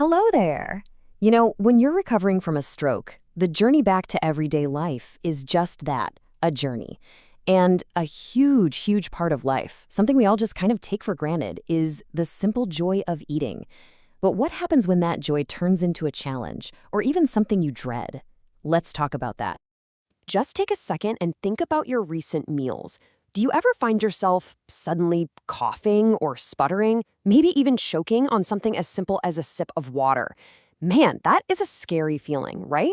Hello there. When you're recovering from a stroke, the journey back to everyday life is just that, a journey. And a huge, huge part of life, something we all just kind of take for granted, is the simple joy of eating. But what happens when that joy turns into a challenge, or even something you dread? Let's talk about that. Just take a second and think about your recent meals. Do you ever find yourself suddenly coughing or sputtering, maybe even choking on something as simple as a sip of water? Man, that is a scary feeling, right?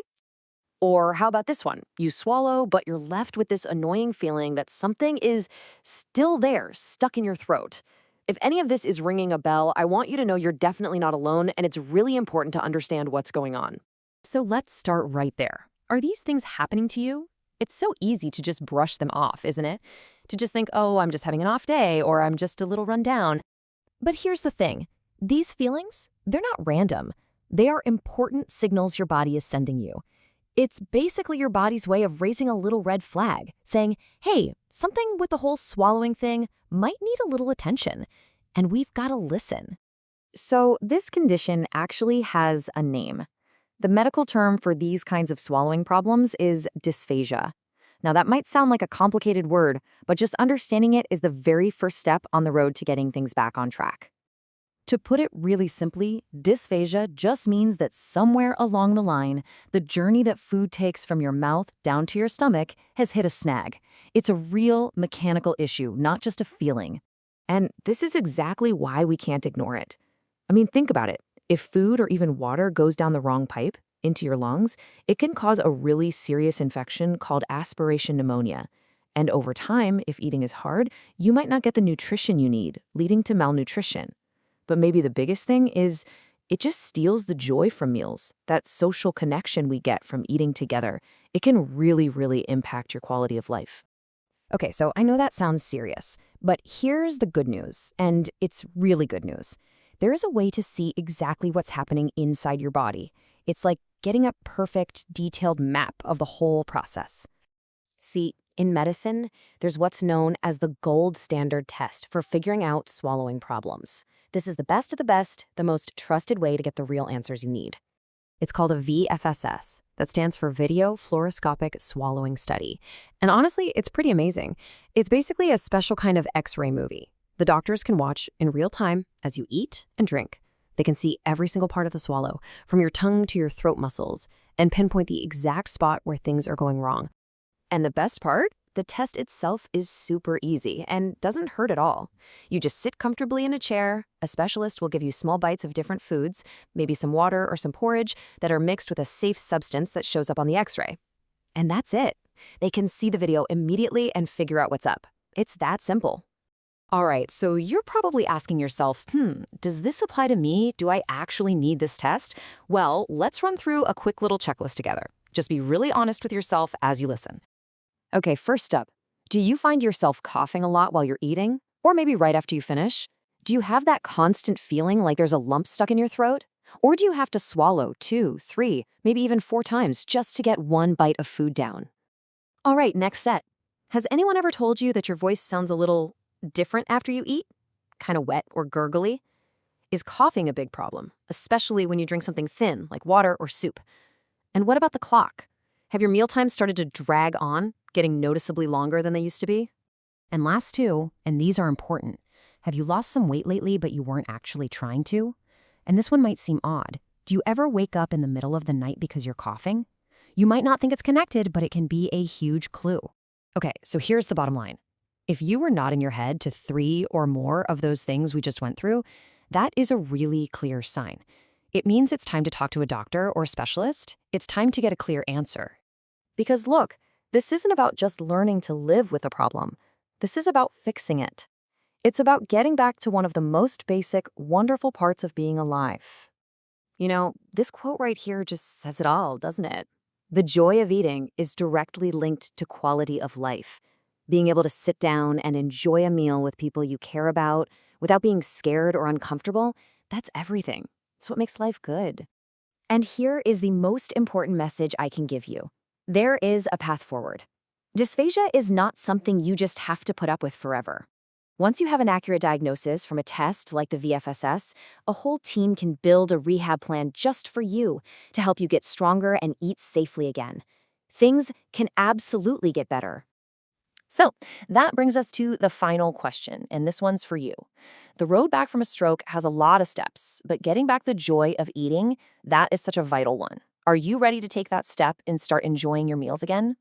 Or how about this one? You swallow, but you're left with this annoying feeling that something is still there, stuck in your throat. If any of this is ringing a bell, I want you to know you're definitely not alone, and it's really important to understand what's going on. So let's start right there. Are these things happening to you? It's so easy to just brush them off, isn't it? To just think, oh, I'm just having an off day, or I'm just a little run down. But here's the thing. These feelings, they're not random. They are important signals your body is sending you. It's basically your body's way of raising a little red flag, saying, hey, something with the whole swallowing thing might need a little attention, and we've got to listen. So this condition actually has a name. The medical term for these kinds of swallowing problems is dysphagia. Now, that might sound like a complicated word, but just understanding it is the very first step on the road to getting things back on track. To put it really simply, dysphagia just means that somewhere along the line, the journey that food takes from your mouth down to your stomach has hit a snag. It's a real mechanical issue, not just a feeling. And this is exactly why we can't ignore it. I mean, think about it. If food or even water goes down the wrong pipe into your lungs, it can cause a really serious infection called aspiration pneumonia. And over time, if eating is hard, you might not get the nutrition you need, leading to malnutrition. But maybe the biggest thing is it just steals the joy from meals, that social connection we get from eating together. It can really, really impact your quality of life. Okay, so I know that sounds serious, but here's the good news, and it's really good news. There is a way to see exactly what's happening inside your body. It's like getting a perfect, detailed map of the whole process. See, in medicine, there's what's known as the gold standard test for figuring out swallowing problems. This is the best of the best, the most trusted way to get the real answers you need. It's called a VFSS. That stands for Video Fluoroscopic Swallowing Study. And honestly, it's pretty amazing. It's basically a special kind of X-ray movie. The doctors can watch in real time as you eat and drink. They can see every single part of the swallow, from your tongue to your throat muscles, and pinpoint the exact spot where things are going wrong. And the best part? The test itself is super easy and doesn't hurt at all. You just sit comfortably in a chair, a specialist will give you small bites of different foods, maybe some water or some porridge that are mixed with a safe substance that shows up on the X-ray. And that's it. They can see the video immediately and figure out what's up. It's that simple. All right, so you're probably asking yourself, does this apply to me? Do I actually need this test? Well, let's run through a quick little checklist together. Just be really honest with yourself as you listen. Okay, first up, do you find yourself coughing a lot while you're eating? Or maybe right after you finish? Do you have that constant feeling like there's a lump stuck in your throat? Or do you have to swallow 2, 3, maybe even 4 times just to get one bite of food down? All right, next set. Has anyone ever told you that your voice sounds a little different after you eat? Kind of wet or gurgly? Is coughing a big problem, especially when you drink something thin like water or soup? And what about the clock? Have your mealtimes started to drag on, getting noticeably longer than they used to be? And last two, and these are important, have you lost some weight lately but you weren't actually trying to? And this one might seem odd. Do you ever wake up in the middle of the night because you're coughing? You might not think it's connected, but it can be a huge clue. Okay, so here's the bottom line. If you were nodding your head to 3 or more of those things we just went through, that is a really clear sign. It means it's time to talk to a doctor or specialist. It's time to get a clear answer. Because look, this isn't about just learning to live with a problem. This is about fixing it. It's about getting back to one of the most basic, wonderful parts of being alive. This quote right here just says it all, doesn't it? The joy of eating is directly linked to quality of life. Being able to sit down and enjoy a meal with people you care about without being scared or uncomfortable, that's everything. It's what makes life good. And here is the most important message I can give you. There is a path forward. Dysphagia is not something you just have to put up with forever. Once you have an accurate diagnosis from a test like the VFSS, a whole team can build a rehab plan just for you to help you get stronger and eat safely again. Things can absolutely get better. So that brings us to the final question, and this one's for you. The road back from a stroke has a lot of steps, but getting back the joy of eating, that is such a vital one. Are you ready to take that step and start enjoying your meals again?